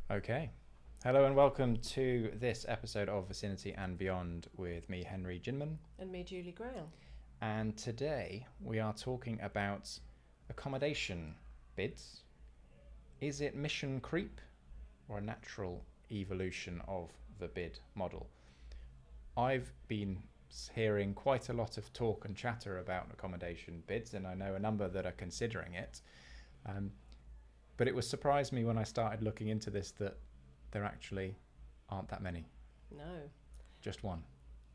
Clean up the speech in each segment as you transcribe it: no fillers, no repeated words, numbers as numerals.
Okay. Hello and welcome to this episode of Vicinity and Beyond with me, Henry Ginman. And me, Julie Grail. And today we are talking about accommodation bids. Is it mission creep or a natural evolution of the bid model? I've been hearing quite a lot of talk and chatter about accommodation bids, and I know a number that are considering it. But it was surprised me when I started looking into this that there actually aren't that many. No. Just one.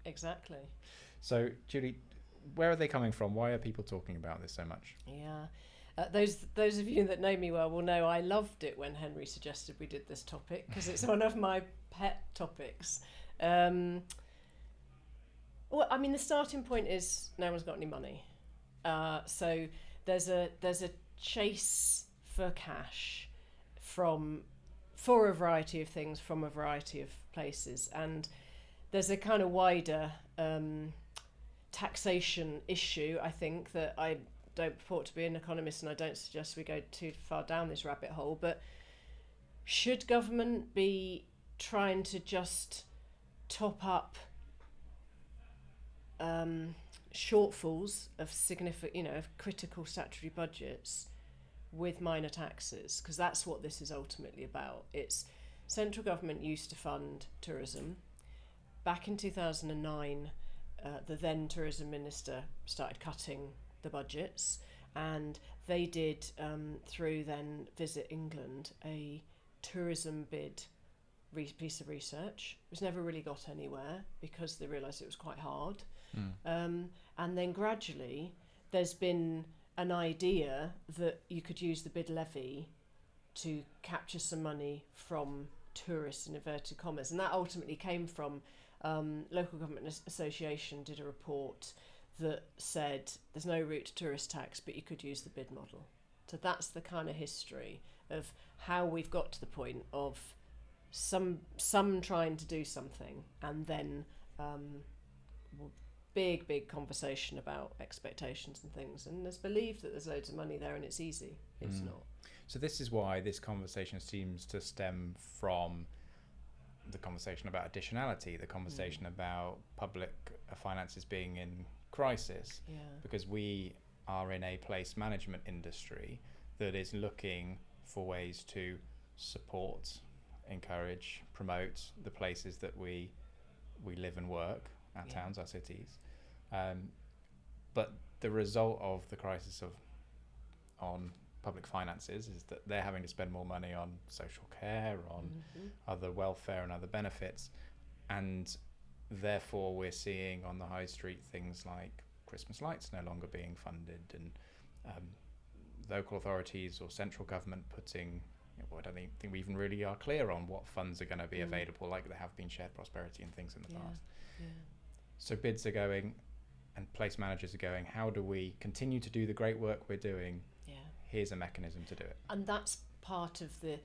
Exactly. So, Julie, where are they coming from? Why are people talking about this so much? Yeah. Those of you that know me well will know I loved it when Henry suggested we did this topic because it's one of my pet topics. Well, I mean, the starting point is no one's got any money. So there's a chase for cash for a variety of things from a variety of places, and there's a kind of wider taxation issue. I think that I don't purport to be an economist, and I don't suggest we go too far down this rabbit hole, but should government be trying to just top up shortfalls of significant, of critical statutory budgets with minor taxes? Because that's what this is ultimately about. It's central government used to fund tourism. Back in 2009, the then tourism minister started cutting the budgets, and they did, through then Visit England, a tourism bid piece of research. It was never really got anywhere because they realised it was quite hard. And then gradually there's been an idea that you could use the bid levy to capture some money from tourists in inverted commas, and that ultimately came from Local Government Association did a report that said there's no route to tourist tax, but you could use the bid model. So that's the kind of history of how we've got to the point of some trying to do something, and then big conversation about expectations and things, and there's belief that there's loads of money there and it's easy. It's not. So this is why this conversation seems to stem from the conversation about additionality, the conversation about public finances being in crisis, because we are in a place management industry that is looking for ways to support, encourage, promote the places that we live and work, our towns, our cities. But the result of the crisis on public finances is that they're having to spend more money on social care, on other welfare and other benefits, and therefore we're seeing on the high street things like Christmas lights no longer being funded, and local authorities or central government putting, I don't think we even really are clear on what funds are going to be available, like there have been shared prosperity and things in the past. So bids are going and place managers are going, how do we continue to do the great work we're doing? Here's a mechanism to do it. And that's part of the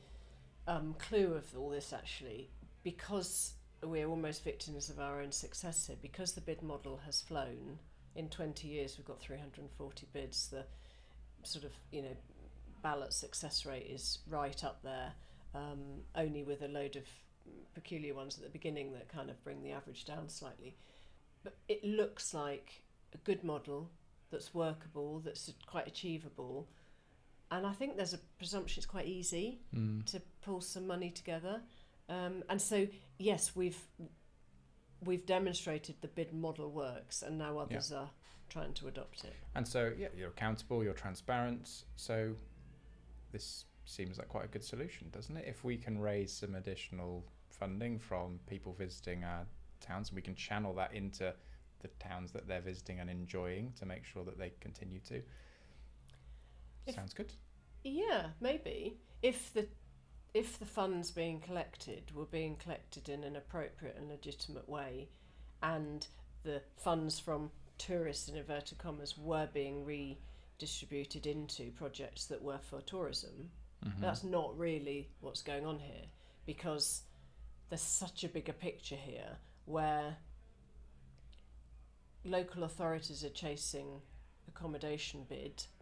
clue of all this, actually, because we're almost victims of our own success here, because the bid model has flown. In 20 years we've got 340 bids. The sort of ballot success rate is right up there, only with a load of peculiar ones at the beginning that kind of bring the average down slightly. But it looks like a good model that's workable, that's quite achievable, and I think there's a presumption it's quite easy to pull some money together. And so yes, we've demonstrated the bid model works, and now others are trying to adopt it. And so you're accountable, you're transparent, so this seems like quite a good solution, doesn't it? If we can raise some additional funding from people visiting our towns, and we can channel that into the towns that they're visiting and enjoying to make sure that they continue to. Sounds good. Yeah, maybe. If the funds being collected were being collected in an appropriate and legitimate way, and the funds from tourists in inverted commas were being redistributed into projects that were for tourism, that's not really what's going on here, because there's such a bigger picture here where local authorities are chasing accommodation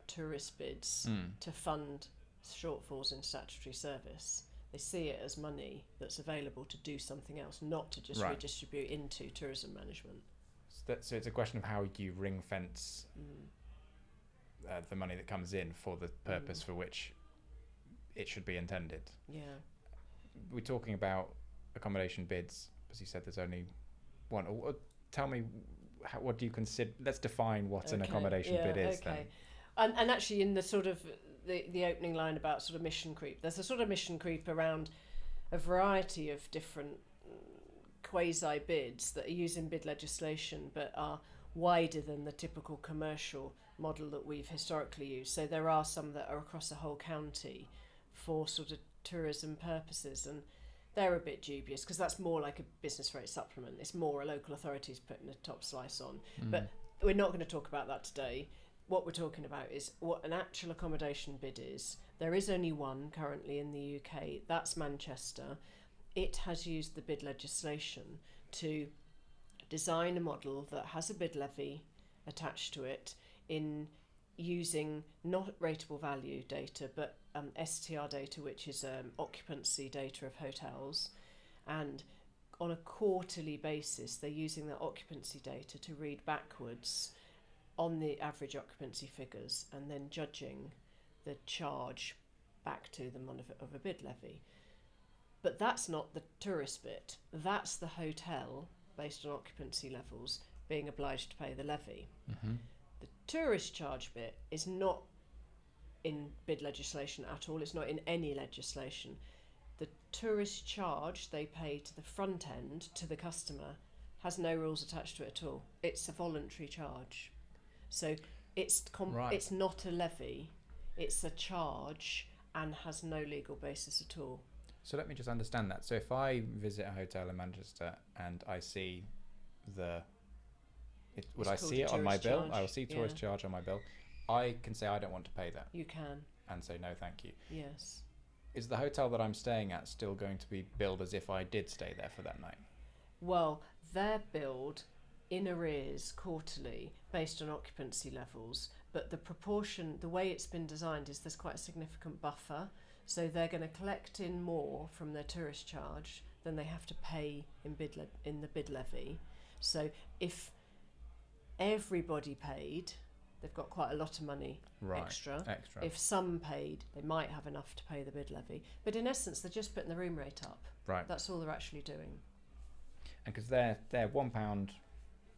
tourist bids to fund shortfalls in statutory service. They see it as money that's available to do something else, not to just redistribute into tourism management. So it's a question of how you ring fence the money that comes in for the purpose for which it should be intended. Yeah. We're talking about accommodation bids, as you said, there's only one. Tell me, what do you consider? Let's define what an accommodation bid is then. And actually, in the sort of the opening line about sort of mission creep, there's a sort of mission creep around a variety of different quasi bids that are using bid legislation but are wider than the typical commercial model that we've historically used. So there are some that are across a whole county for sort of tourism purposes, and they're a bit dubious because that's more like a business rate supplement. It's more a local authority's putting a top slice on. But we're not going to talk about that today. What we're talking about is what an actual accommodation bid is. There is only one currently in the UK. That's Manchester. It has used the bid legislation to design a model that has a bid levy attached to it in using not rateable value data but STR data, which is occupancy data of hotels, and on a quarterly basis they're using that occupancy data to read backwards on the average occupancy figures and then judging the charge back to them of a bid levy. But that's not the tourist bit. That's the hotel, based on occupancy levels, being obliged to pay the levy. The tourist charge bit is not in bid legislation at all. It's not in any legislation. The tourist charge they pay to the front end, to the customer, has no rules attached to it at all. It's a voluntary charge. So it's not a levy, it's a charge and has no legal basis at all. So let me just understand that. So if I visit a hotel in Manchester and I see would I see it on my bill? I will see tourist charge on my bill. I can say I don't want to pay that. You can. And say no thank you. Yes. Is the hotel that I'm staying at still going to be billed as if I did stay there for that night? Well, they're billed in arrears quarterly based on occupancy levels, but the proportion, the way it's been designed is there's quite a significant buffer, so they're going to collect in more from their tourist charge than they have to pay in the bid levy. So if everybody paid, they've got quite a lot of money extra. If some paid, they might have enough to pay the bid levy, but in essence they're just putting the room rate up. That's all they're actually doing. And because they're £1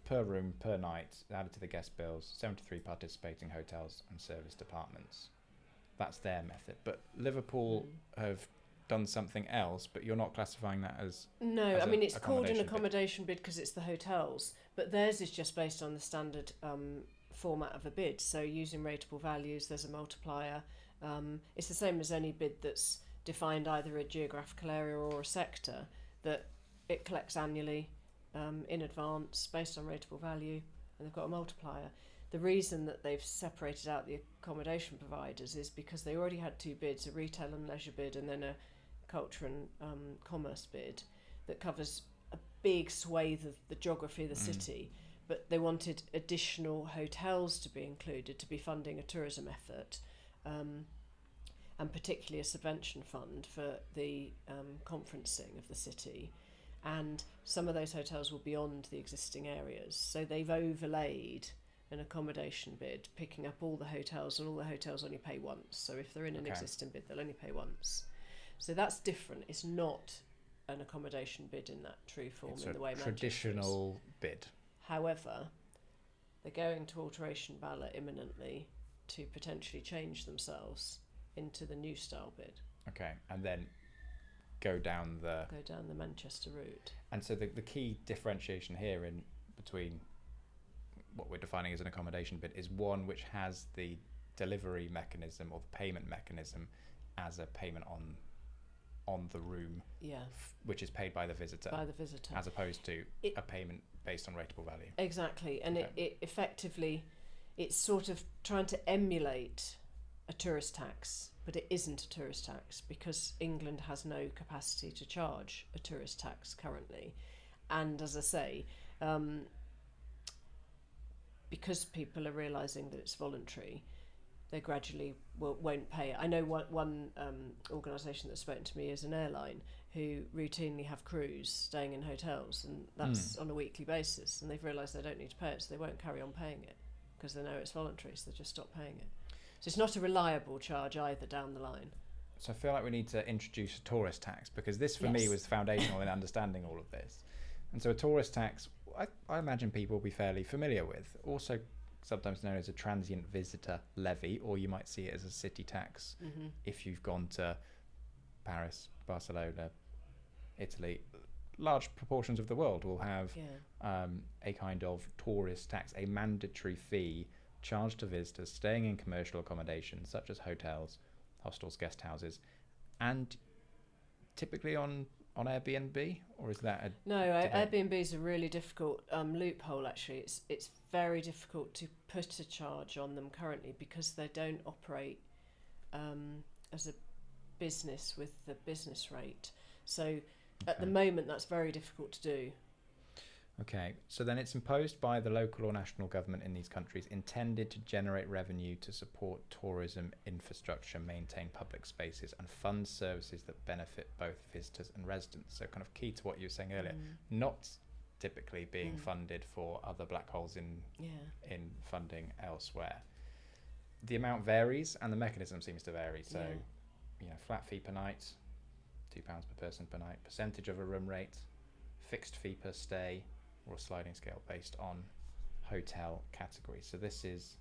per room per night added to the guest bills, 73 participating hotels and service departments. That's their method. But Liverpool have done something else, but you're not classifying that as... No, I mean, it's called an accommodation bid because it's the hotels, but theirs is just based on the standard format of a bid. So using rateable values, there's a multiplier. It's the same as any bid that's defined either a geographical area or a sector, that it collects annually in advance based on rateable value, and they've got a multiplier. The reason that they've separated out the accommodation providers is because they already had two bids, a retail and leisure bid and then a culture and commerce bid that covers a big swathe of the geography of the city, but they wanted additional hotels to be included to be funding a tourism effort, and particularly a subvention fund for the conferencing of the city. And some of those hotels were beyond the existing areas, so they've overlaid an accommodation bid, picking up all the hotels, and all the hotels only pay once. So if they're in an existing bid, they'll only pay once. So that's different. It's not an accommodation bid in that true form, it's in the way Manchester traditional bid. However, they're going to alteration ballot imminently to potentially change themselves into the new style bid. Okay, and then go down the Manchester route. And so the key differentiation here in between what we're defining as an accommodation bid is one which has the delivery mechanism or the payment mechanism as a payment on the room, which is paid by the visitor, as opposed to a payment based on rateable value. Exactly, and it effectively, it's sort of trying to emulate a tourist tax, but it isn't a tourist tax because England has no capacity to charge a tourist tax currently. And as I say, because people are realising that it's voluntary, they gradually won't pay it. I know one organisation that's spoken to me is an airline who routinely have crews staying in hotels, and that's on a weekly basis, and they've realised they don't need to pay it, so they won't carry on paying it because they know it's voluntary, so they just stop paying it. So it's not a reliable charge either down the line. So I feel like we need to introduce a tourist tax, because this for me was foundational in understanding all of this. And so a tourist tax, I imagine people will be fairly familiar with. Also sometimes known as a transient visitor levy, or you might see it as a city tax if you've gone to Paris, Barcelona, Italy. Large proportions of the world will have a kind of tourist tax, a mandatory fee charged to visitors staying in commercial accommodation such as hotels, hostels, guest houses, and typically on Airbnb, or is that a no? Airbnb is a really difficult loophole. Actually, it's very difficult to put a charge on them currently because they don't operate as a business with the business rate. So at the moment, that's very difficult to do. Okay, so then it's imposed by the local or national government in these countries, intended to generate revenue to support tourism infrastructure, maintain public spaces, and fund services that benefit both visitors and residents. So kind of key to what you were saying earlier, not typically being funded for other black holes in funding elsewhere. The amount varies and the mechanism seems to vary. So, flat fee per night, £2 per person per night, percentage of a room rate, fixed fee per stay, or a sliding scale based on hotel category. So this is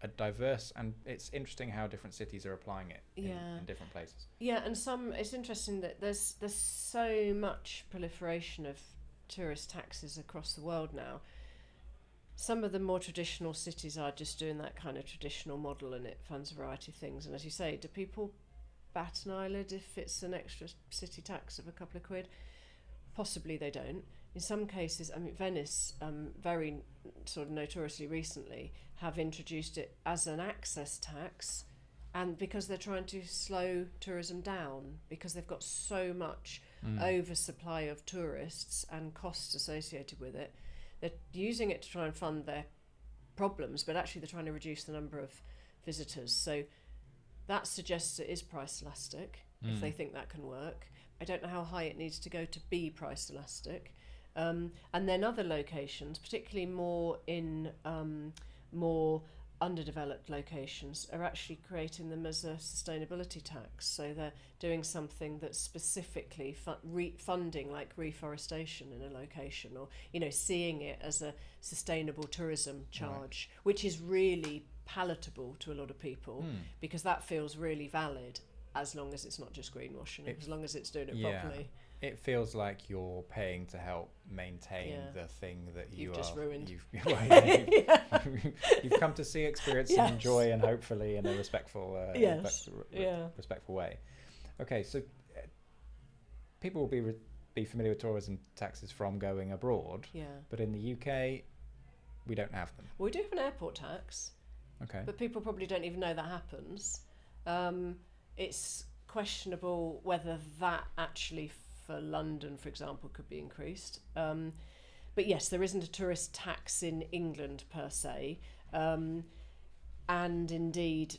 a diverse, and it's interesting how different cities are applying it in different places. Yeah, and it's interesting that there's so much proliferation of tourist taxes across the world now. Some of the more traditional cities are just doing that kind of traditional model, and it funds a variety of things. And as you say, do people bat an eyelid if it's an extra city tax of a couple of quid? Possibly they don't. In some cases, I mean, Venice, very sort of notoriously recently, have introduced it as an access tax, and because they're trying to slow tourism down, because they've got so much oversupply of tourists and costs associated with it, they're using it to try and fund their problems, but actually they're trying to reduce the number of visitors. So that suggests it is price elastic, if they think that can work. I don't know how high it needs to go to be price elastic. And then other locations, particularly more in more underdeveloped locations, are actually creating them as a sustainability tax. So they're doing something that's specifically funding like reforestation in a location, or seeing it as a sustainable tourism charge, which is really palatable to a lot of people because that feels really valid, as long as it's not just greenwashing, as long as it's doing it properly. It feels like you're paying to help maintain the thing that you've just ruined. You've come to see, experience, and enjoy, and hopefully in a respectful, respectful way. Okay, so people will be familiar with tourism taxes from going abroad. Yeah. But in the UK, we don't have them. Well, we do have an airport tax. Okay. But people probably don't even know that happens. It's questionable whether that actually, for London, for example, could be increased. But yes, there isn't a tourist tax in England per se. And indeed,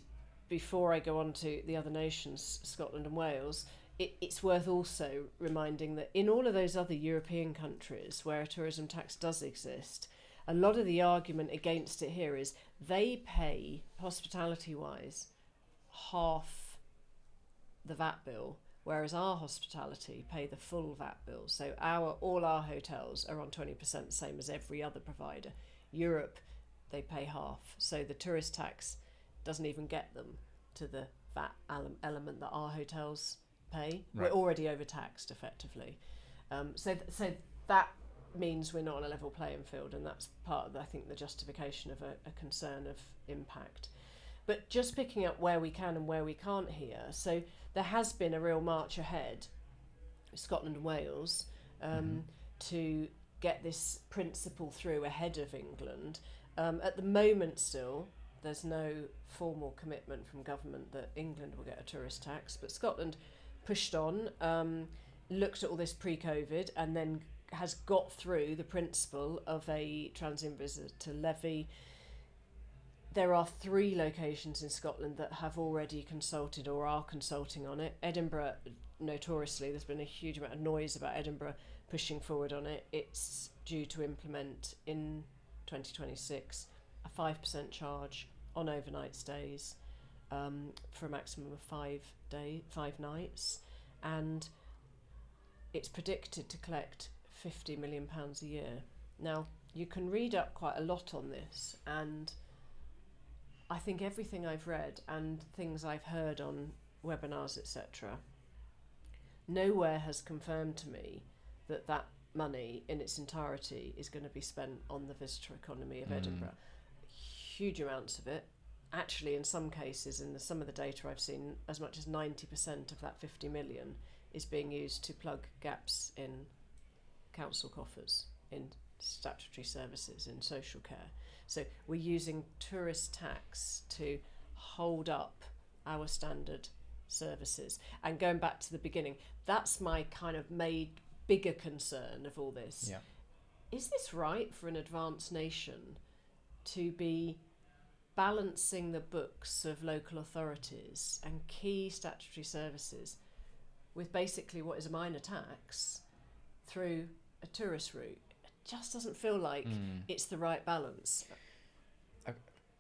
before I go on to the other nations, Scotland and Wales, it's worth also reminding that in all of those other European countries where a tourism tax does exist, a lot of the argument against it here is they pay, hospitality-wise, half the VAT bill, whereas our hospitality pay the full VAT bill. So all our hotels are on 20%, same as every other provider. Europe, they pay half. So the tourist tax doesn't even get them to the VAT element that our hotels pay. Right. We're already overtaxed, effectively. So that means we're not on a level playing field, and that's part of, I think, the justification of a concern of impact. But just picking up where we can and where we can't here, so there has been a real march ahead, Scotland and Wales, to get this principle through ahead of England. At the moment still, there's no formal commitment from government that England will get a tourist tax, but Scotland pushed on, looked at all this pre-COVID, and then has got through the principle of a transient visitor levy. there are 3 locations in Scotland that have already consulted or are consulting on it. Edinburgh, notoriously, there's been a huge amount of noise about Edinburgh pushing forward on it. It's due to implement in 2026 a 5% charge on overnight stays for a maximum of 5 nights, and it's predicted to collect £50 million a year. Now, you can read up quite a lot on this, and I think everything I've read and things I've heard on webinars, etc., nowhere has confirmed to me that that money in its entirety is going to be spent on the visitor economy of Edinburgh. Huge amounts of it. Actually, in some cases, in some of the data I've seen, as much as 90% of that 50 million is being used to plug gaps in council coffers, in statutory services, in social care. So we're using tourist tax to hold up our standard services. And going back to the beginning, that's my kind of bigger concern of all this. Yeah. Is this right for an advanced nation to be balancing the books of local authorities and key statutory services with basically what is a minor tax through a tourist route? It just doesn't feel like it's the right balance.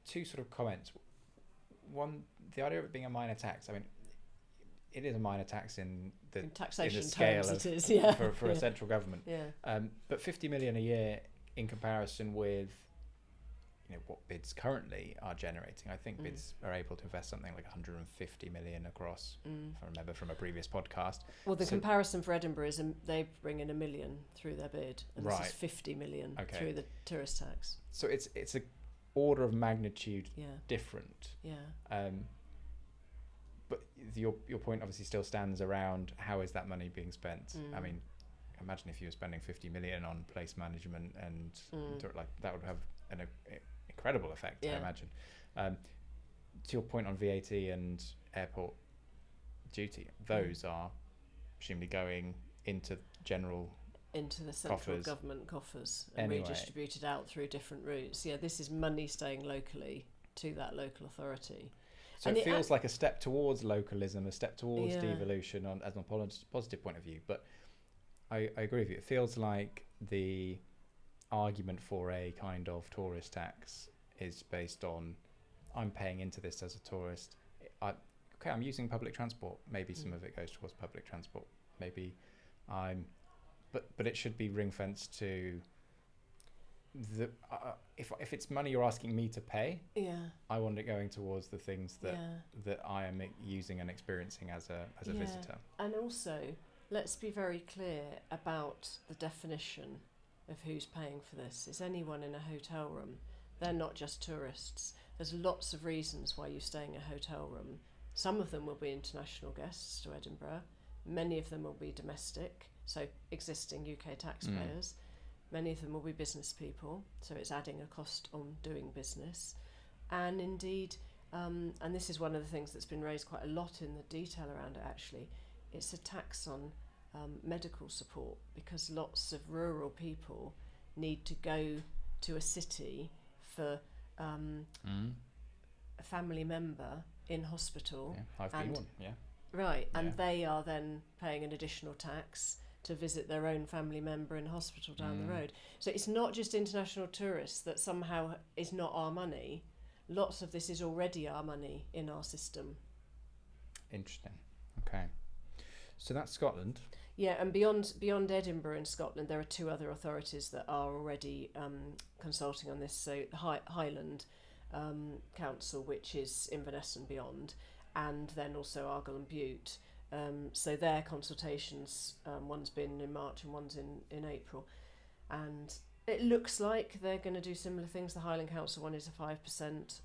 2 sort of comments. One, the idea of it being a minor tax, I mean, it is a minor tax in taxation in the scale terms, of, it is, yeah. for a central government. Yeah. But 50 million a year in comparison with what bids currently are generating. I think bids are able to invest something like 150 million across, if I remember from a previous podcast. Well, the comparison for Edinburgh is they bring in £1 million through their bid, and right. this is 50 million through the tourist tax. So it's a order of magnitude different. Yeah. But your point obviously still stands around how is that money being spent. I mean, imagine if you were spending 50 million on place management and like that would have an incredible effect, I imagine. To your point on VAT and airport duty, those are presumably going into the central government coffers and redistributed out through different routes. Yeah, this is money staying locally to that local authority. So and it feels like a step towards localism, a step towards devolution as a positive point of view. But I agree with you. It feels like the argument for a kind of tourist tax is based on I'm paying into this as a tourist. I'm using public transport. Maybe some of it goes towards public transport. Maybe but it should be ring fenced to the if it's money you're asking me to pay, I want it going towards the things that I am using and experiencing as a visitor. And also, let's be very clear about the definition of who's paying for this. Is anyone in a hotel room? They're not just tourists. There's lots of reasons why you stay in a hotel room. Some of them will be international guests to Edinburgh. Many of them will be domestic, so existing UK taxpayers. Many of them will be business people, so it's adding a cost on doing business. And indeed, and this is one of the things that's been raised quite a lot in the detail around it actually, it's a tax on medical support, because lots of rural people need to go to a city for a family member in hospital. I've been one, Right, and they are then paying an additional tax to visit their own family member in hospital down the road. So it's not just international tourists that somehow is not our money. Lots of this is already our money in our system. Interesting. Okay. So that's Scotland. Yeah, and beyond Edinburgh in Scotland, there are 2 other authorities that are already consulting on this. So the Highland Council, which is Inverness and beyond, and then also Argyll and Bute. So their consultations, one's been in March and one's in April. And it looks like they're going to do similar things. The Highland Council one is a 5%,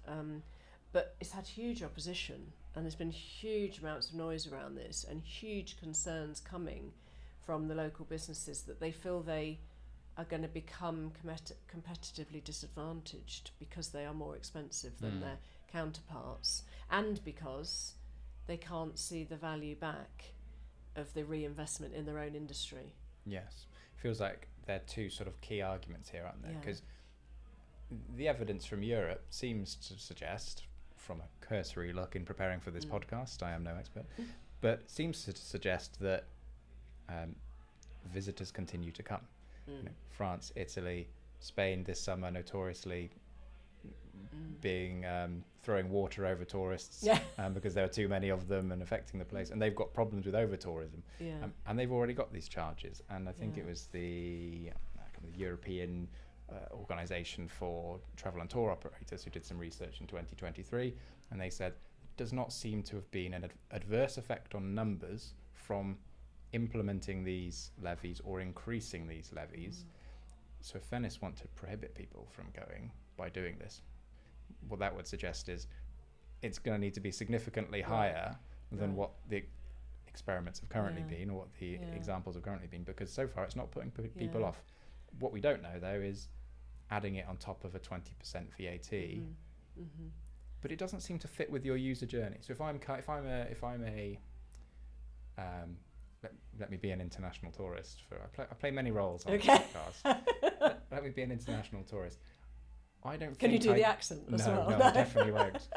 but it's had huge opposition, and there's been huge amounts of noise around this and huge concerns coming from the local businesses that they feel they are going to become competitively disadvantaged because they are more expensive than their counterparts, and because they can't see the value back of the reinvestment in their own industry. Yes. Feels like there are 2 sort of key arguments here, aren't there? Because the evidence from Europe seems to suggest, from a cursory look in preparing for this podcast, I am no expert, but seems to suggest that visitors continue to come. France, Italy, Spain this summer notoriously being throwing water over tourists because there are too many of them and affecting the place, and they've got problems with over tourism, and they've already got these charges. And I think it was the European Organisation for Travel and Tour Operators who did some research in 2023, and they said it does not seem to have been an adverse effect on numbers from implementing these levies or increasing these levies. So if Venice want to prohibit people from going by doing this, what that would suggest is it's going to need to be significantly higher than what the experiments have currently been, or what the examples have currently been, because so far it's not putting people off. What we don't know though is adding it on top of a 20% VAT, but it doesn't seem to fit with your user journey. So if I'm a let me be an international tourist. I play many roles on this podcast. Let me be an international tourist. I don't. Can you do the accent as well? No, I definitely won't.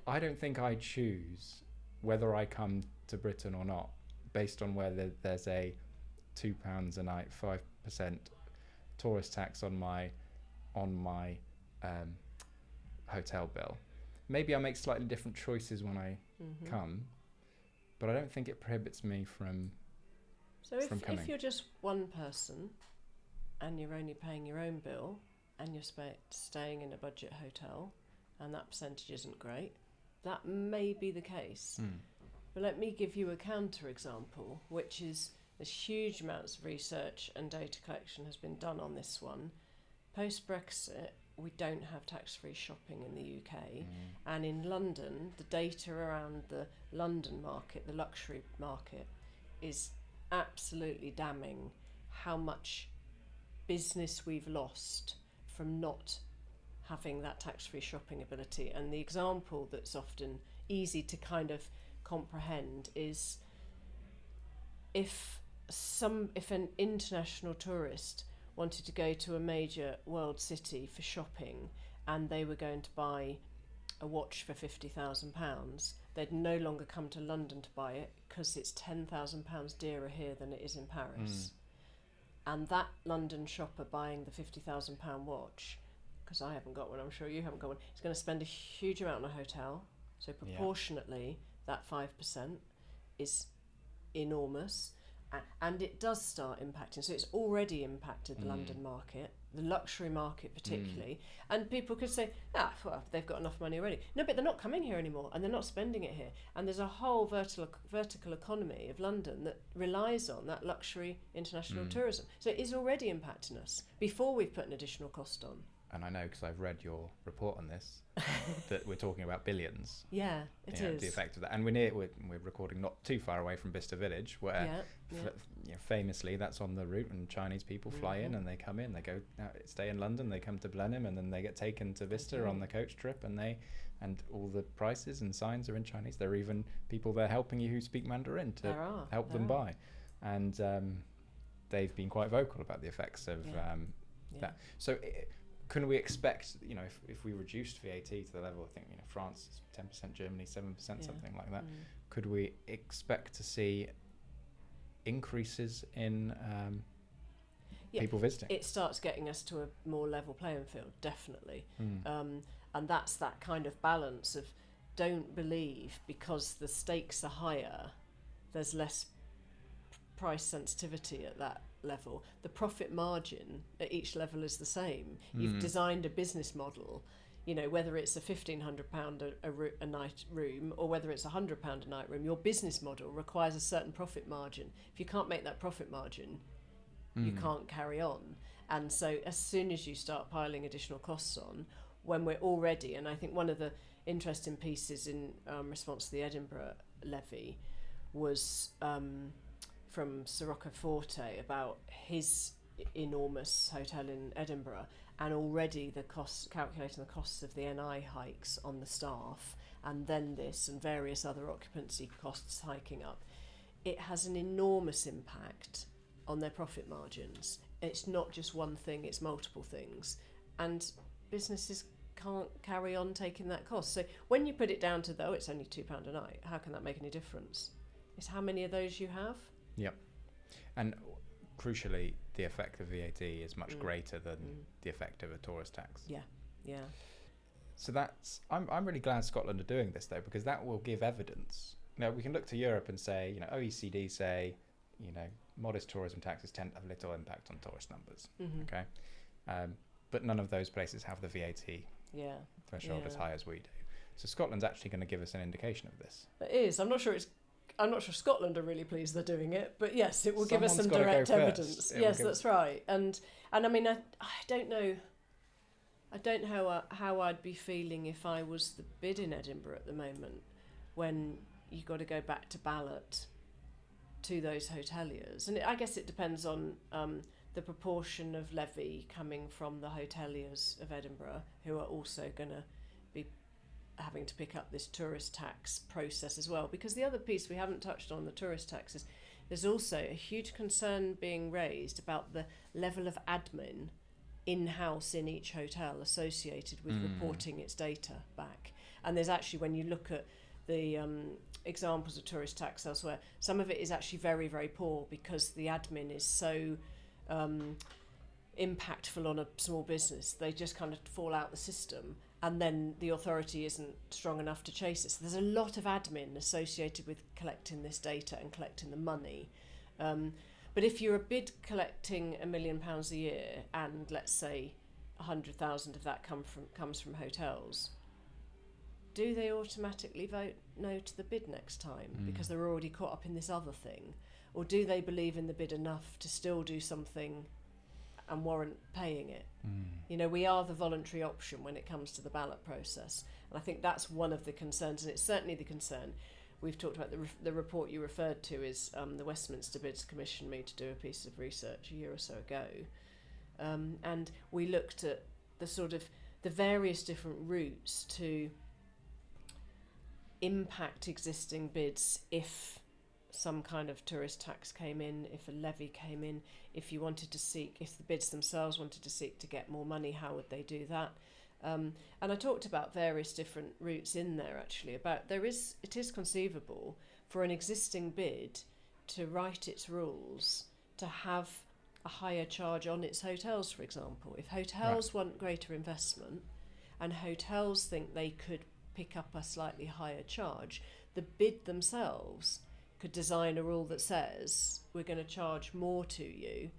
I don't think I choose whether I come to Britain or not based on whether there's a £2 a night, 5% tourist tax on my hotel bill. Maybe I make slightly different choices when I come, but I don't think it prohibits me from coming. If you're just one person and you're only paying your own bill and you're staying in a budget hotel and that percentage isn't great, that may be the case. But let me give you a counter example, which is there's huge amounts of research and data collection has been done on this one. Post-Brexit, we don't have tax-free shopping in the UK. And in London, the data around the London market, the luxury market, is absolutely damning how much business we've lost from not having that tax-free shopping ability. And the example that's often easy to kind of comprehend is if an international tourist wanted to go to a major world city for shopping and they were going to buy a watch for £50,000, they'd no longer come to London to buy it because it's £10,000 dearer here than it is in Paris. And that London shopper buying the £50,000 watch, because I haven't got one, I'm sure you haven't got one, is going to spend a huge amount on a hotel. So proportionately, that 5% is enormous. And it does start impacting. So it's already impacted the London market, the luxury market particularly. And people could say, well, they've got enough money already. No, but they're not coming here anymore and they're not spending it here. And there's a whole vertical economy of London that relies on that luxury international tourism. So it is already impacting us before we've put an additional cost on. And I know because I've read your report on this that we're talking about billions. Yeah, it is. The effect of that, and we're recording not too far away from Bicester Village, where famously that's on the route, and Chinese people fly in and they come in, they go stay in London, they come to Blenheim, and then they get taken to Bicester on the coach trip, and all the prices and signs are in Chinese. There are even people there helping you who speak Mandarin to help them buy, and they've been quite vocal about the effects of that. So. Can we expect, if we reduced VAT to the level, I think, France is 10%, Germany 7%, something like that, could we expect to see increases in people visiting? It starts getting us to a more level playing field, definitely. And that's that kind of balance of don't believe because the stakes are higher, there's less price sensitivity at that level. The profit margin at each level is the same. You've designed a business model, whether it's a £1,500 a night room or whether it's £100 a night room, your business model requires a certain profit margin. If you can't make that profit margin, you can't carry on. And so as soon as you start piling additional costs on, when we're already, and I think one of the interesting pieces in response to the Edinburgh levy was from Sirocco Forte about his enormous hotel in Edinburgh, and already calculating the costs of the NI hikes on the staff, and then this and various other occupancy costs hiking up. It has an enormous impact on their profit margins. It's not just one thing, it's multiple things. And businesses can't carry on taking that cost. So when you put it down to, though, it's only £2 a night, how can that make any difference? It's how many of those you have. Yep. And crucially, the effect of VAT is much greater than the effect of a tourist tax. Yeah, yeah. So that's, I'm really glad Scotland are doing this, though, because that will give evidence. Now, we can look to Europe and say, you know, OECD say, you know, modest tourism taxes tend to have little impact on tourist numbers. Okay. But none of those places have the VAT threshold as high as we do. So Scotland's actually going to give us an indication of this. It is. I'm not sure Scotland are really pleased they're doing it, but yes, it will give us some direct evidence. Yes, that's right. And I mean, I don't know. I don't know how I'd be feeling if I was the bid in Edinburgh at the moment, when you got to go back to ballot to those hoteliers, and I guess it depends on the proportion of levy coming from the hoteliers of Edinburgh, who are also going to be having to pick up this tourist tax process as well. Because the other piece we haven't touched on, the tourist tax, is there's also a huge concern being raised about the level of admin in-house in each hotel associated with reporting its data back. And there's actually, when you look at the examples of tourist tax elsewhere, some of it is actually very, very poor because the admin is so impactful on a small business. They just kind of fall out the system, and then the authority isn't strong enough to chase it. So there's a lot of admin associated with collecting this data and collecting the money. But if you're a bid collecting £1 million a year, and let's say 100,000 of that comes from hotels, do they automatically vote no to the bid next time because they're already caught up in this other thing? Or do they believe in the bid enough to still do something and warrant paying it? You know, we are the voluntary option when it comes to the ballot process. And I think that's one of the concerns, and it's certainly the concern. We've talked about the report you referred to is the Westminster Bids commissioned me to do a piece of research a year or so ago. And we looked at the sort of the various different routes to impact existing bids if some kind of tourist tax came in, if a levy came in, if the bids themselves wanted to seek to get more money, how would they do that? And I talked about various different routes in there, actually, it is conceivable for an existing bid to write its rules to have a higher charge on its hotels, for example. If hotels want greater investment and hotels think they could pick up a slightly higher charge, the bid themselves could design a rule that says we're going to charge more to you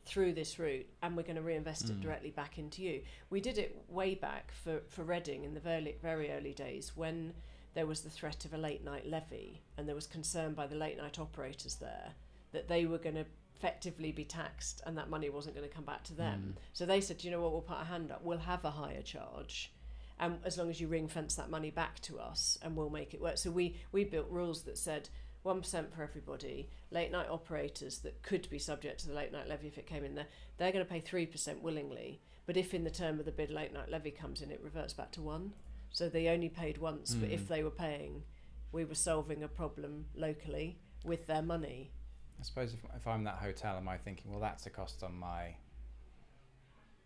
through this route and we're going to reinvest it directly back into you. We did it way back for Reading in the very, very early days when there was the threat of a late night levy, and there was concern by the late night operators there that they were going to effectively be taxed and that money wasn't going to come back to them. So they said, you know what, we'll put our hand up, we'll have a higher charge, and as long as you ring fence that money back to us, and we'll make it work. So we built rules that said 1% for everybody. Late night operators that could be subject to the late night levy if it came in there, they're going to pay 3% willingly. But if in the term of the bid late night levy comes in, it reverts back to 1. So they only paid once, but if they were paying, we were solving a problem locally with their money. I suppose if I'm that hotel, am I thinking, well, that's a cost on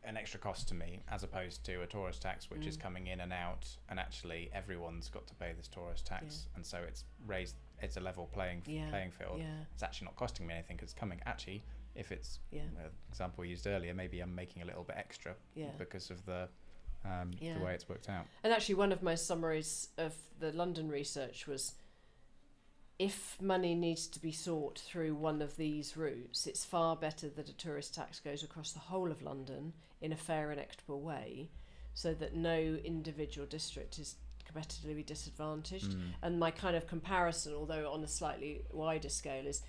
an extra cost to me, as opposed to a tourist tax which is coming in and out, and actually everyone's got to pay this tourist tax, and so it's a level playing field. It's actually not costing me anything because it's coming. Actually, if it's the example we used earlier, maybe I'm making a little bit extra because of the way it's worked out. And actually, one of my summaries of the London research was, if money needs to be sought through one of these routes, it's far better that a tourist tax goes across the whole of London in a fair and equitable way, so that no individual district is competitively disadvantaged. And my kind of comparison, although on a slightly wider scale, is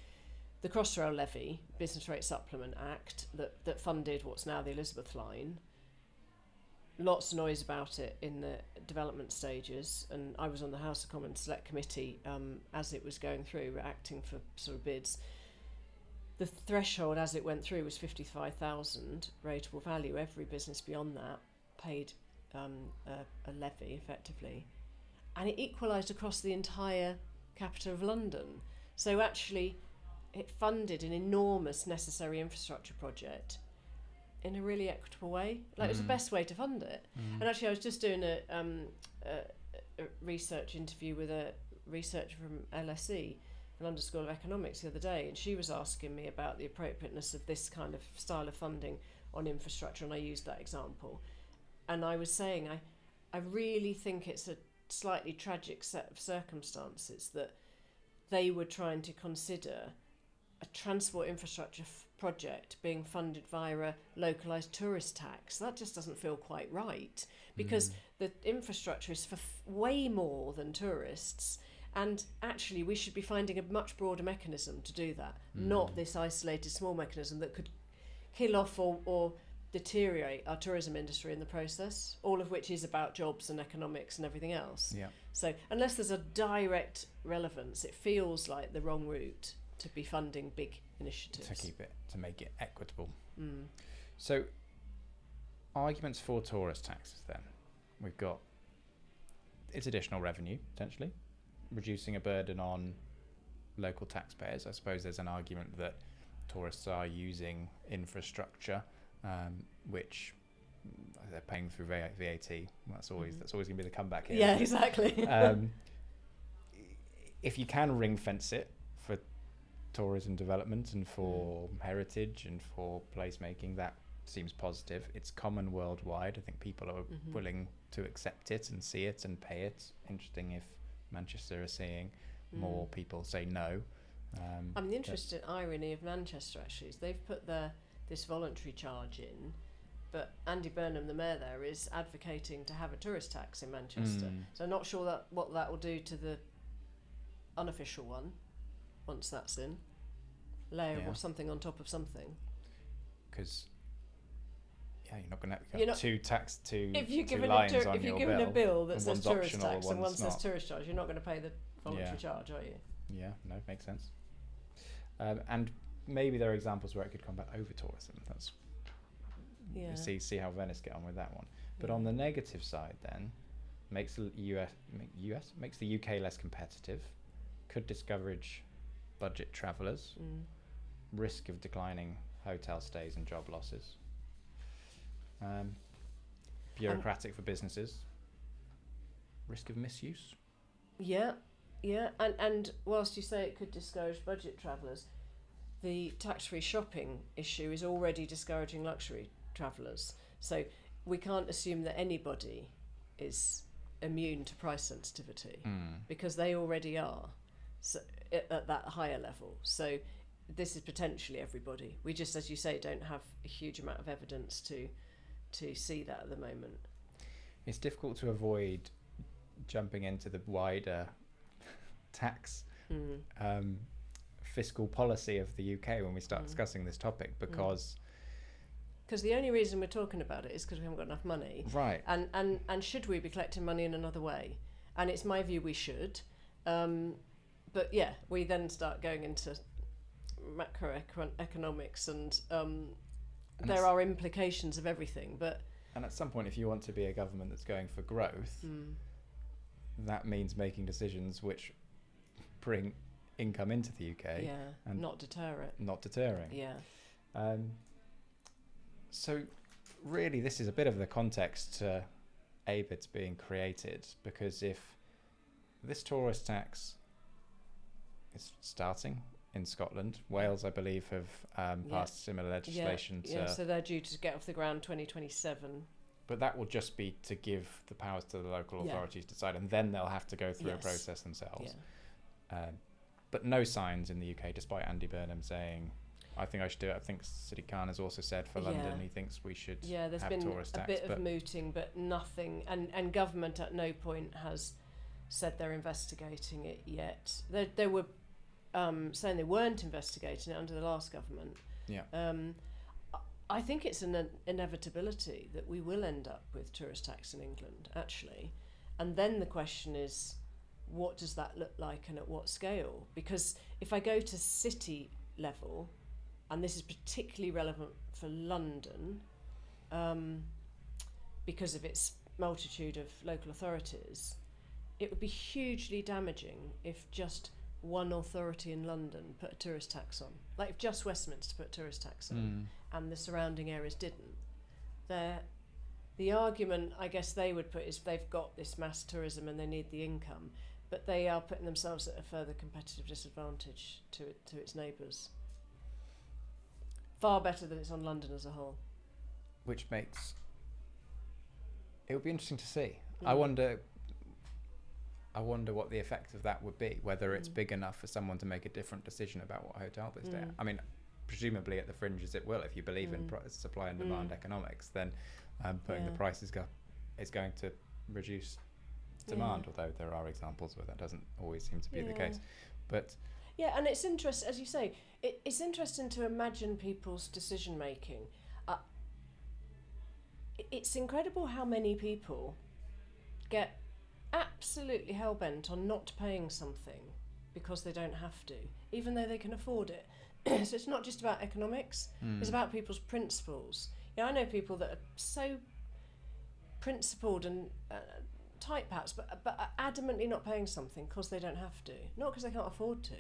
the Crossrail Levy, Business Rate Supplement Act, that funded what's now the Elizabeth Line. Lots of noise about it in the development stages, and I was on the House of Commons Select Committee as it was going through, acting for sort of bids. The threshold as it went through was 55,000 rateable value. Every business beyond that paid a levy effectively, and it equalised across the entire capital of London. So actually it funded an enormous necessary infrastructure project. in a really equitable way. Like, it was the best way to fund it. And actually, I was just doing a research interview with a researcher from LSE, London School of Economics, the other day, and she was asking me about the appropriateness of this kind of style of funding on infrastructure, and I used that example. And I was saying, I really think it's a slightly tragic set of circumstances that they were trying to consider a transport infrastructure project being funded via a localised tourist tax. That just doesn't feel quite right, because the infrastructure is for way more than tourists, and actually we should be finding a much broader mechanism to do that, not this isolated small mechanism that could kill off or deteriorate our tourism industry in the process, all of which is about jobs and economics and everything else. Yeah. So unless there's a direct relevance, it feels like the wrong route to be funding big initiatives. To make it equitable. So, arguments for tourist taxes then. We've got, it's additional revenue, potentially, reducing a burden on local taxpayers. I suppose there's an argument that tourists are using infrastructure, which they're paying through VAT. That's always going to be the comeback here. Yeah, exactly. If you can ring fence it for tourism development and for heritage and for placemaking, that seems positive. It's common worldwide. I think people are willing to accept it and see it and pay it. Interesting if Manchester are seeing more people say no. I mean, the interesting irony of Manchester actually is they've put this voluntary charge in, but Andy Burnham, the mayor there, is advocating to have a tourist tax in Manchester. So I'm not sure what that will do to the unofficial one once that's in. Layer or something on top of something. Because you're not going to have two if you're two given lines if on you're your given bill, a bill that says tourist optional tax and one says not. tourist charge, you're not going to pay the voluntary charge, are you? Yeah, no, makes sense. And maybe there are examples where it could combat over tourism. That's see how Venice get on with that one. But on the negative side, then makes the UK less competitive, could discourage budget travellers, risk of declining hotel stays and job losses, bureaucratic for businesses, risk of misuse. And whilst you say it could discourage budget travellers, the tax-free shopping issue is already discouraging luxury travellers. So we can't assume that anybody is immune to price sensitivity, because they already are at that higher level. So this is potentially everybody. We just, as you say, don't have a huge amount of evidence to see that at the moment. It's difficult to avoid jumping into the wider tax fiscal policy of the UK when we start discussing this topic, because the only reason we're talking about it is because we haven't got enough money, right? And should we be collecting money in another way? And it's my view we should, but yeah, we then start going into macroeconomics and there are implications of everything. And at some point, if you want to be a government that's going for growth, that means making decisions which bring income into the UK, and not deterring. So really, this is a bit of the context to ABIDs being created, because if this tourist tax is starting in Scotland, Wales, I believe, have passed similar legislation. So they're due to get off the ground 2027. But that will just be to give the powers to the local authorities to decide, and then they'll have to go through a process themselves. But no signs in the UK, despite Andy Burnham saying, I think I should do it. I think Sadiq Khan has also said for London he thinks we should there's have been tourist tax. A bit of mooting, but nothing. And government at no point has said they're investigating it yet. They were saying they weren't investigating it under the last government. I think it's an inevitability that we will end up with tourist tax in England, actually. And then the question is, what does that look like and at what scale? Because if I go to city level, and this is particularly relevant for London, because of its multitude of local authorities, it would be hugely damaging if just one authority in London put a tourist tax on. Like if just Westminster put a tourist tax on and the surrounding areas didn't. the argument I guess they would put is they've got this mass tourism and they need the income, but they are putting themselves at a further competitive disadvantage to its neighbours. Far better than it's on London as a whole. Which makes it would be interesting to see. I wonder what the effect of that would be, whether it's big enough for someone to make a different decision about what hotel they stay at. I mean, presumably at the fringes it will. If you believe in supply and demand economics, then putting the prices up is going to reduce demand, although there are examples where that doesn't always seem to be the case. But and it's interesting, as you say, it's interesting to imagine people's decision making. It's incredible how many people get absolutely hell-bent on not paying something because they don't have to, even though they can afford it. So it's not just about economics, it's about people's principles. I know people that are so principled and tight perhaps, but are adamantly not paying something because they don't have to, not because they can't afford to.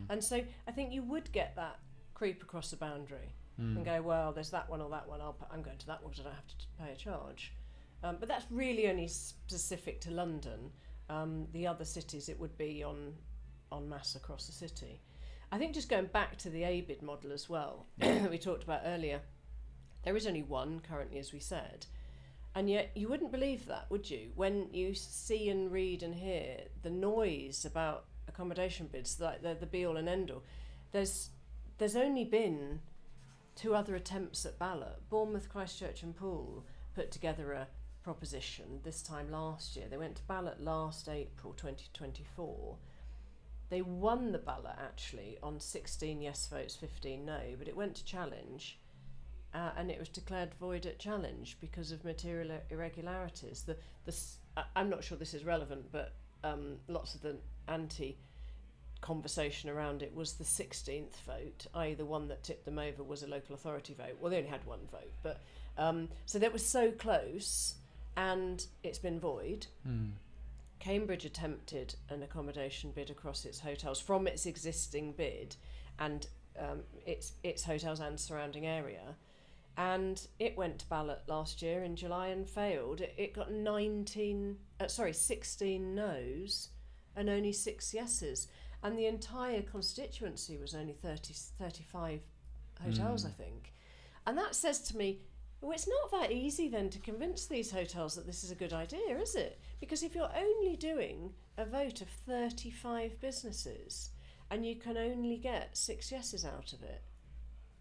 And so I think you would get that creep across the boundary and go, well, there's that one or that one, I'm going to that one because I don't have to pay a charge. But that's really only specific to London. The other cities, it would be en masse across the city. I think just going back to the ABID model as well, that we talked about earlier, there is only one currently, as we said. And yet you wouldn't believe that, would you? When you see and read and hear the noise about accommodation bids, like they're the be-all and end-all. There's only been 2 other attempts at ballot. Bournemouth, Christchurch and Poole put together a proposition this time last year. They went to ballot last April 2024. They won the ballot actually on 16 yes votes, 15 no, but it went to challenge and it was declared void at challenge because of material irregularities. I'm not sure this is relevant, but lots of the anti-conversation around it was the 16th vote, i.e. the one that tipped them over was a local authority vote. Well, they only had 1 vote, but so that was so close and it's been void. Cambridge attempted an accommodation bid across its hotels from its existing bid and its hotels and surrounding area, and it went to ballot last year in July and failed. It got 16 no's and only 6 yeses, and the entire constituency was only 35 hotels, I think. And that says to me, well, it's not that easy then to convince these hotels that this is a good idea, is it? Because if you're only doing a vote of 35 businesses and you can only get 6 yeses out of it,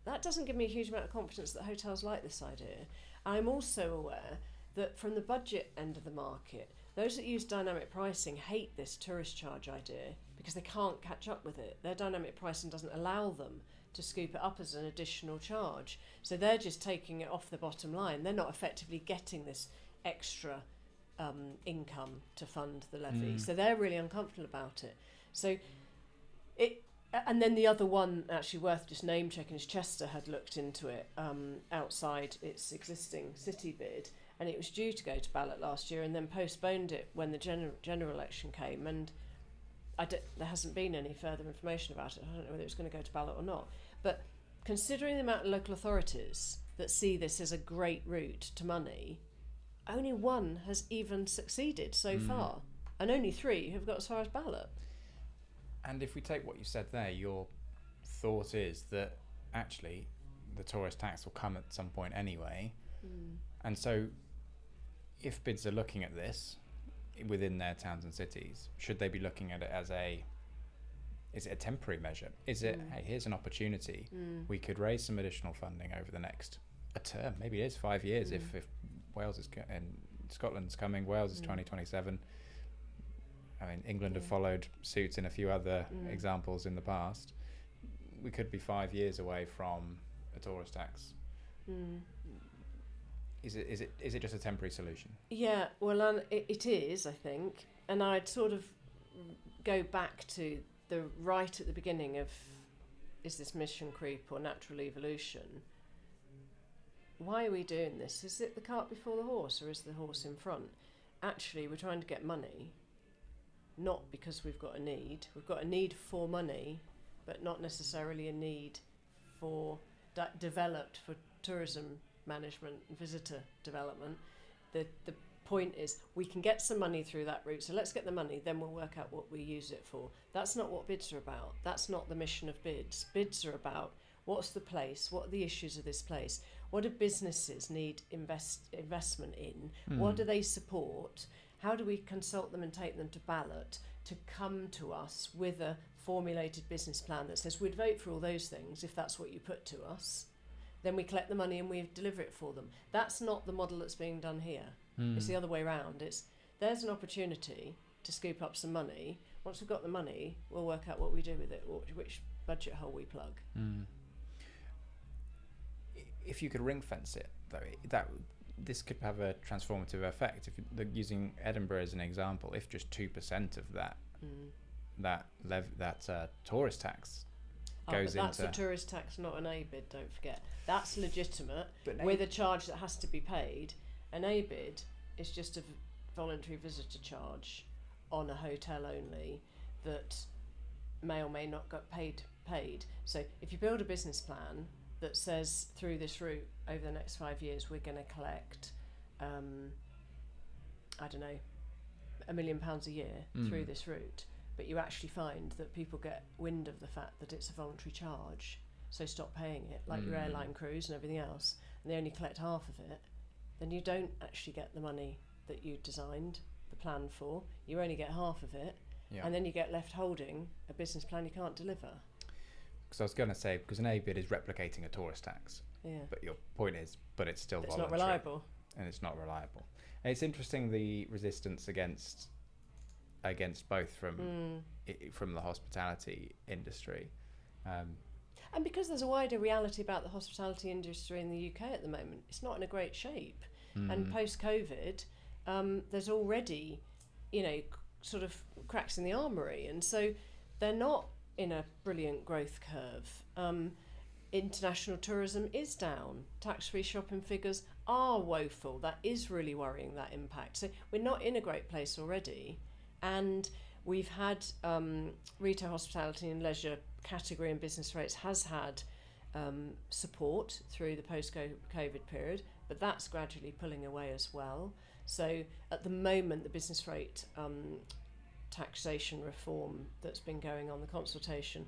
that doesn't give me a huge amount of confidence that hotels like this idea. I'm also aware that from the budget end of the market, those that use dynamic pricing hate this tourist charge idea because they can't catch up with it. Their dynamic pricing doesn't allow them to scoop it up as an additional charge. So they're just taking it off the bottom line. They're not effectively getting this extra income to fund the levy. So they're really uncomfortable about it. So and then the other one, actually worth just name checking, is Chester had looked into it outside its existing city bid, and it was due to go to ballot last year and then postponed it when the general election came, and there hasn't been any further information about it. I don't know whether it's going to go to ballot or not. But considering the amount of local authorities that see this as a great route to money, only 1 has even succeeded so far, and only 3 have got as far as ballot. And if we take what you said there, your thought is that actually the tourist tax will come at some point anyway. And so if bids are looking at this within their towns and cities, should they be looking at it as is it a temporary measure? Is it, hey, here's an opportunity. We could raise some additional funding over the next term. Maybe it is 5 years if Wales is and Scotland's coming. Wales is 2027. I mean, England have followed suit in a few other examples in the past. We could be 5 years away from a tourist tax. Is it just a temporary solution? Yeah, well, it is, I think. And I'd sort of go back to the right at the beginning of, is this mission creep or natural evolution? Why are we doing this? Is it the cart before the horse, or is the horse in front? Actually, we're trying to get money, not because we've got a need. We've got a need for money, but not necessarily a need for developed for tourism management and visitor development. The point is we can get some money through that route, so let's get the money, then we'll work out what we use it for. That's not what bids are about. That's not the mission of bids. Bids are about what's the place, what are the issues of this place, what do businesses need investment in, what do they support, how do we consult them and take them to ballot to come to us with a formulated business plan that says we'd vote for all those things if that's what you put to us. Then we collect the money and we deliver it for them. That's not the model that's being done here. It's the other way around. There's an opportunity to scoop up some money. Once we've got the money, we'll work out what we do with it, which budget hole we plug. If you could ring fence it, though, this could have a transformative effect. If using Edinburgh as an example, if just 2% of that tourist tax goes but that's into... a tourist tax, not an ABID, don't forget. That's legitimate, with a charge that has to be paid. An ABID is just a voluntary visitor charge on a hotel only that may or may not get paid. So if you build a business plan that says through this route over the next 5 years we're going to collect, I don't know, £1 million a year through this route, but you actually find that people get wind of the fact that it's a voluntary charge, so stop paying it, like your airline crews and everything else, and they only collect half of it, then you don't actually get the money that you designed the plan for. You only get half of it, and then you get left holding a business plan you can't deliver. Because I was going to say, because an ABID is replicating a tourist tax, but your point is, but it's still voluntary. It's not reliable. And it's not reliable. And it's interesting the resistance against both from the hospitality industry. And because there's a wider reality about the hospitality industry in the UK at the moment, it's not in a great shape. And post-COVID, there's already, sort of cracks in the armoury. And so they're not in a brilliant growth curve. International tourism is down. Tax-free shopping figures are woeful. That is really worrying, that impact. So we're not in a great place already. And we've had retail, hospitality and leisure category and business rates has had support through the post-COVID period, but that's gradually pulling away as well. So at the moment, the business rate taxation reform that's been going on, the consultation,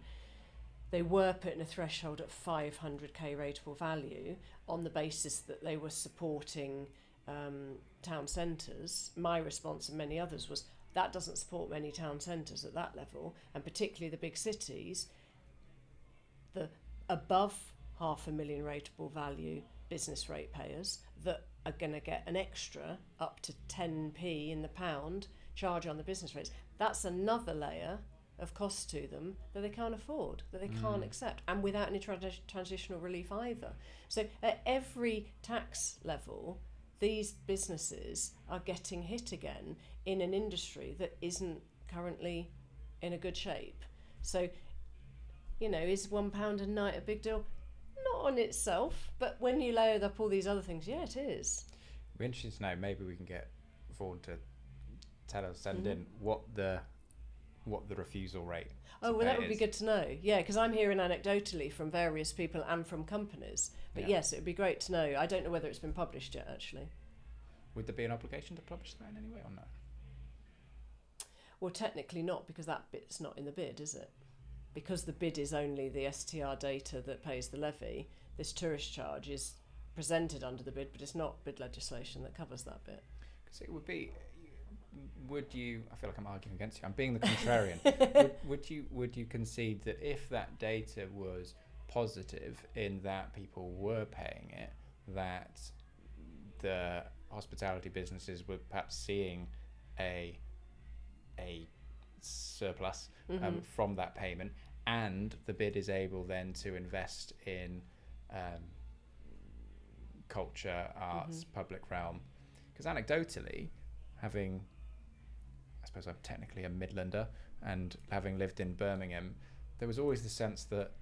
they were putting a threshold at 500k rateable value on the basis that they were supporting town centres. My response and many others was that doesn't support many town centres at that level, and particularly the big cities. The above £500,000 rateable value business rate payers that are going to get an extra up to 10p in the pound charge on the business rates. That's another layer of cost to them that they can't afford, that they can't accept, and without any transitional relief either. So at every tax level, these businesses are getting hit again in an industry that isn't currently in a good shape. So, is £1 a night a big deal? Not on itself, but when you layer up all these other things, yeah, it is. We're interested to know, maybe we can get Vaughan to send in what the refusal rate. Oh, well, that would be good to know. Yeah, because I'm hearing anecdotally from various people and from companies. But yes, it would be great to know. I don't know whether it's been published yet, actually. Would there be an obligation to publish that in any way or no? Well, technically not, because that bit's not in the bid, is it? Because the bid is only the STR data that pays the levy, this tourist charge is presented under the bid, but it's not bid legislation that covers that bit. Because it would be... Would you? I feel like I'm arguing against you. I'm being the contrarian. would you concede that if that data was positive in that people were paying it, that the hospitality businesses were perhaps seeing a surplus from that payment, and the bid is able then to invest in culture, arts, public realm? Because anecdotally, having, I suppose I'm technically a Midlander, and having lived in Birmingham, there was always the sense that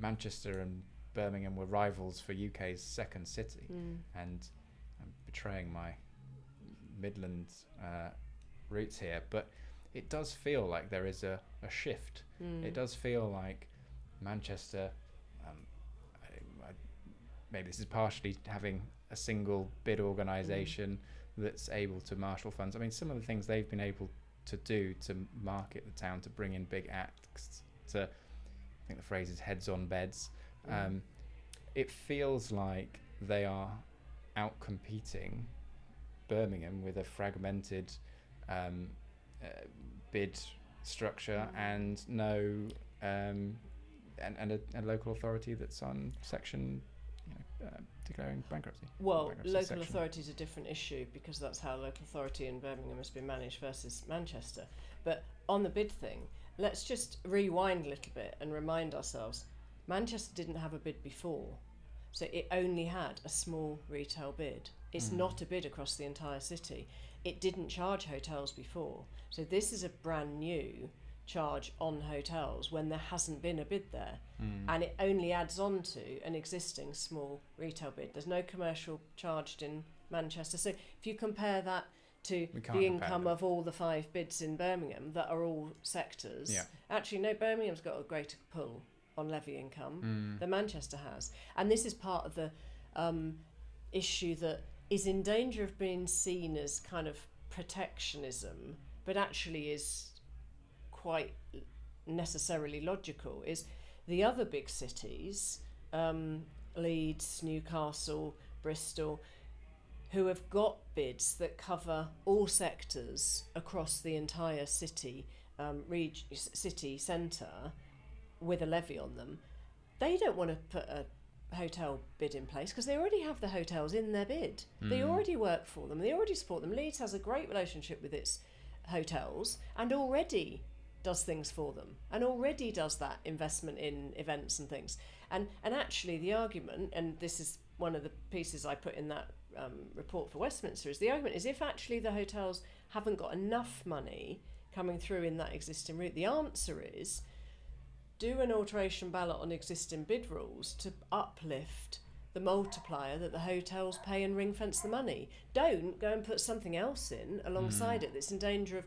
Manchester and Birmingham were rivals for UK's second city. And I'm betraying my Midlands roots here, but it does feel like there is a shift. It does feel like Manchester, maybe this is partially having a single bid organisation that's able to marshal funds. I mean, some of the things they've been able to do to market the town, to bring in big acts, to, I think the phrase is heads on beds. It feels like they are out-competing Birmingham with a fragmented bid structure and no and a local authority that's on section, declaring bankruptcy. Well, bankruptcy local section. authority is a different issue because that's how local authority in Birmingham has been managed versus Manchester. But on the bid thing, let's just rewind a little bit and remind ourselves, Manchester didn't have a bid before, so it only had a small retail bid. It's not a bid across the entire city. It didn't charge hotels before, so this is a brand new charge on hotels when there hasn't been a bid there, and it only adds on to an existing small retail bid. There's no commercial charged in Manchester, so if you compare that to the income of all the 5 bids in Birmingham that are all sectors, actually no, Birmingham's got a greater pull on levy income than Manchester has, and this is part of the issue that is in danger of being seen as kind of protectionism, but actually is quite necessarily logical. Is the other big cities, Leeds, Newcastle, Bristol, who have got bids that cover all sectors across the entire city, city centre, with a levy on them, they don't want to put a hotel bid in place because they already have the hotels in their bid. They already work for them. They already support them. Leeds has a great relationship with its hotels and already does things for them and already does that investment in events and things. And actually the argument, and this is one of the pieces I put in that report for Westminster, is the argument is if actually the hotels haven't got enough money coming through in that existing route, the answer is do an alteration ballot on existing bid rules to uplift the multiplier that the hotels pay and ring fence the money. Don't go and put something else in alongside it that's in danger of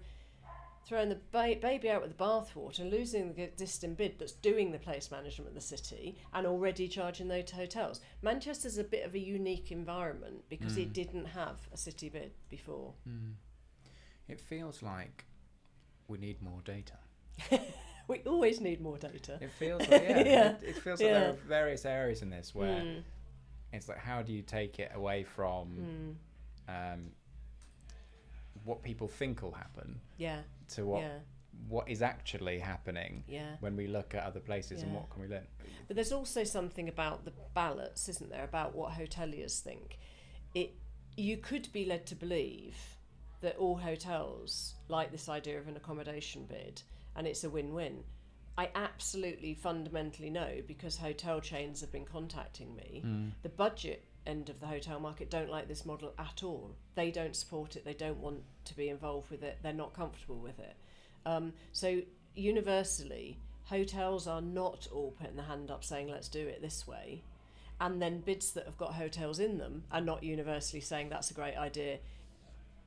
throwing the baby out with the bathwater and losing the existing bid that's doing the place management of the city and already charging those hotels. Manchester's a bit of a unique environment because it didn't have a city bid before. It feels like we need more data. We always need more data. It feels like, it feels like there are various areas in this where it's like, how do you take it away from what people think will happen to what is actually happening when we look at other places and what can we learn. But there's also something about the ballots, isn't there, about what hoteliers think. You could be led to believe that all hotels like this idea of an accommodation bid and it's a win-win. I absolutely fundamentally know, because hotel chains have been contacting me, the budget end of the hotel market don't like this model at all. They don't support it, they don't want to be involved with it, they're not comfortable with it. So universally, hotels are not all putting the hand up saying let's do it this way, and then bids that have got hotels in them are not universally saying that's a great idea,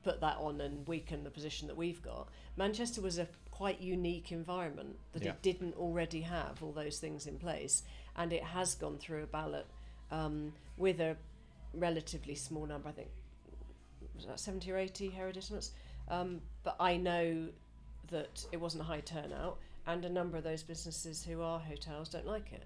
put that on and weaken the position that we've got. Manchester was a quite unique environment that it didn't already have all those things in place, and it has gone through a ballot with a relatively small number, I think was that 70 or 80 Herodisments, but I know that it wasn't a high turnout, and a number of those businesses who are hotels don't like it.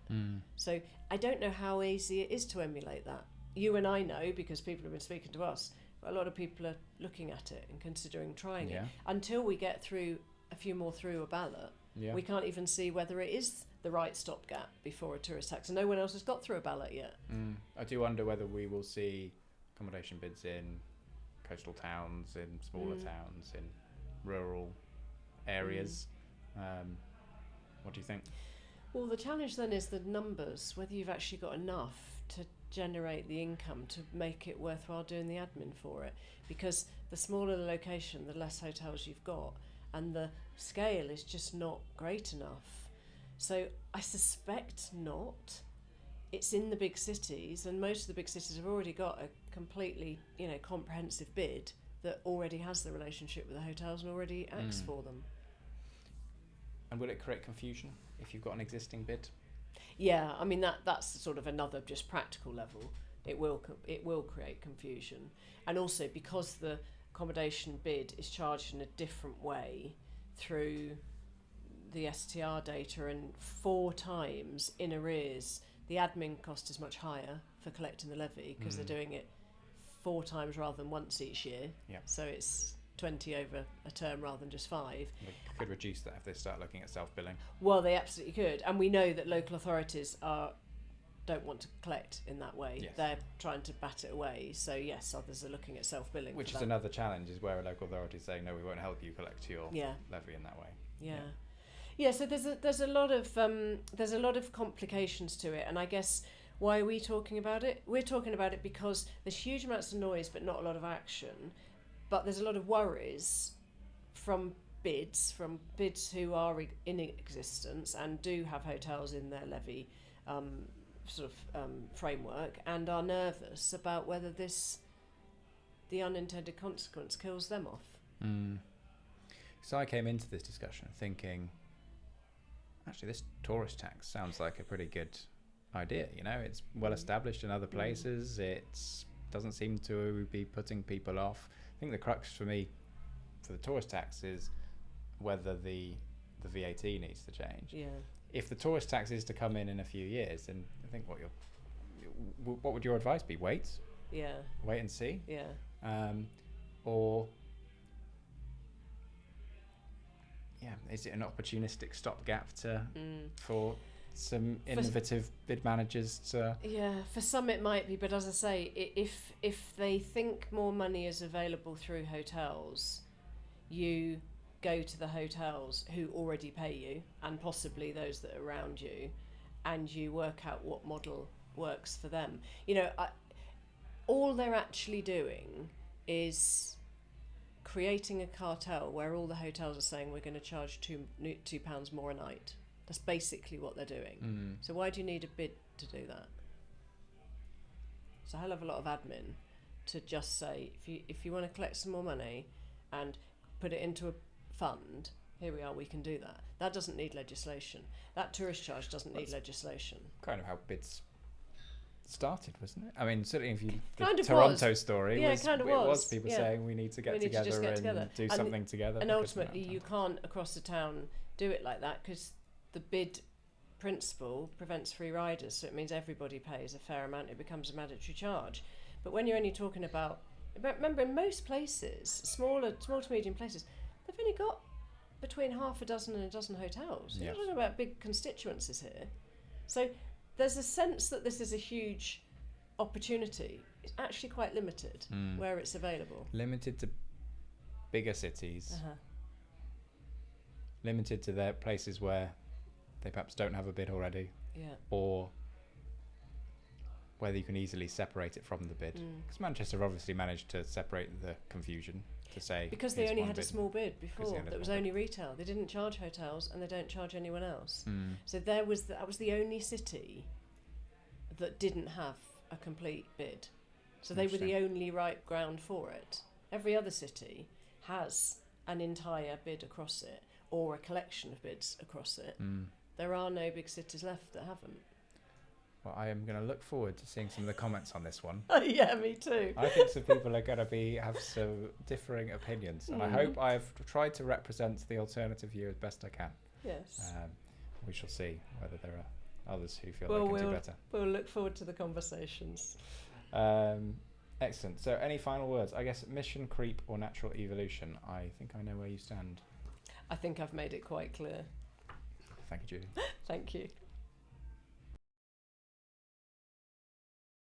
So I don't know how easy it is to emulate that. You and I know, because people have been speaking to us, but a lot of people are looking at it and considering trying it. Until we get through a few more through a ballot, we can't even see whether it is the right stopgap before a tourist tax, and no one else has got through a ballot yet. I do wonder whether we will see accommodation bids in coastal towns, in smaller towns, in rural areas. What do you think? Well, the challenge then is the numbers, whether you've actually got enough to generate the income to make it worthwhile doing the admin for it, because the smaller the location, the less hotels you've got, and the scale is just not great enough. So I suspect not. It's in the big cities, and most of the big cities have already got a completely, comprehensive bid that already has the relationship with the hotels and already acts for them. And will it create confusion if you've got an existing bid? Yeah, I mean that's sort of another just practical level. it will create confusion. And also because the accommodation bid is charged in a different way through the STR data, and 4 times in arrears, the admin cost is much higher for collecting the levy because they're doing it 4 times rather than once each year. Yeah. So it's 20 over a term rather than just 5. We could reduce that if they start looking at self-billing. Well, they absolutely could. And we know that local authorities don't want to collect in that way. Yes. They're trying to bat it away. So yes, others are looking at self-billing. Which is another challenge, is where a local authority is saying, no, we won't help you collect your levy in that way. Yeah, so there's a lot of complications to it, and I guess why are we talking about it? We're talking about it because there's huge amounts of noise but not a lot of action. But there's a lot of worries from bids who are in existence and do have hotels in their levy framework, and are nervous about whether the unintended consequence kills them off. So I came into this discussion thinking, actually, this tourist tax sounds like a pretty good idea. You know, it's well established in other places. It doesn't seem to be putting people off. I think the crux for me for the tourist tax is whether the VAT needs to change. Yeah. If the tourist tax is to come in a few years, then I think what would your advice be? Wait. Yeah. Wait and see. Yeah. Or. Yeah, is it an opportunistic stopgap for some innovative bid managers to... Yeah, for some it might be, but as I say, if they think more money is available through hotels, you go to the hotels who already pay you, and possibly those that are around you, and you work out what model works for them. You know, all they're actually doing is creating a cartel where all the hotels are saying we're going to charge £2 more a night. That's basically what they're doing. So why do you need a bid to do that? It's a hell of a lot of admin to just say, if you want to collect some more money and put it into a fund, here we are, we can do that. That doesn't need legislation. That tourist charge doesn't need legislation. Kind of how bids started, wasn't it? I mean, certainly if you the Toronto story, it was people saying we need to get together and do something together. And ultimately you can't across the town do it like that, because the bid principle prevents free riders, so it means everybody pays a fair amount. It becomes a mandatory charge. But when you're only talking about, remember, in most places, small to medium places, they've only got between half a dozen and a dozen hotels. You're not talking about big constituencies here. So there's a sense that this is a huge opportunity. It's actually quite limited where it's available. Limited to bigger cities. Limited to their places where they perhaps don't have a bid already. Or whether you can easily separate it from the bid. Because Manchester have obviously managed to separate the confusion to say... Because they only had a small bid before that was only retail. They didn't charge hotels and they don't charge anyone else. So that was the only city that didn't have a complete bid. So they were the only right ground for it. Every other city has an entire bid across it, or a collection of bids across it. There are no big cities left that haven't. Well, I am going to look forward to seeing some of the comments on this one. Yeah, me too. I think some people are going to have some differing opinions, and I hope I've tried to represent the alternative view as best I can. Yes. We shall see whether there are others who feel they can do better. We'll look forward to the conversations. Excellent. So any final words? I guess mission creep or natural evolution. I think I know where you stand. I think I've made it quite clear. Thank you, Julie. Thank you.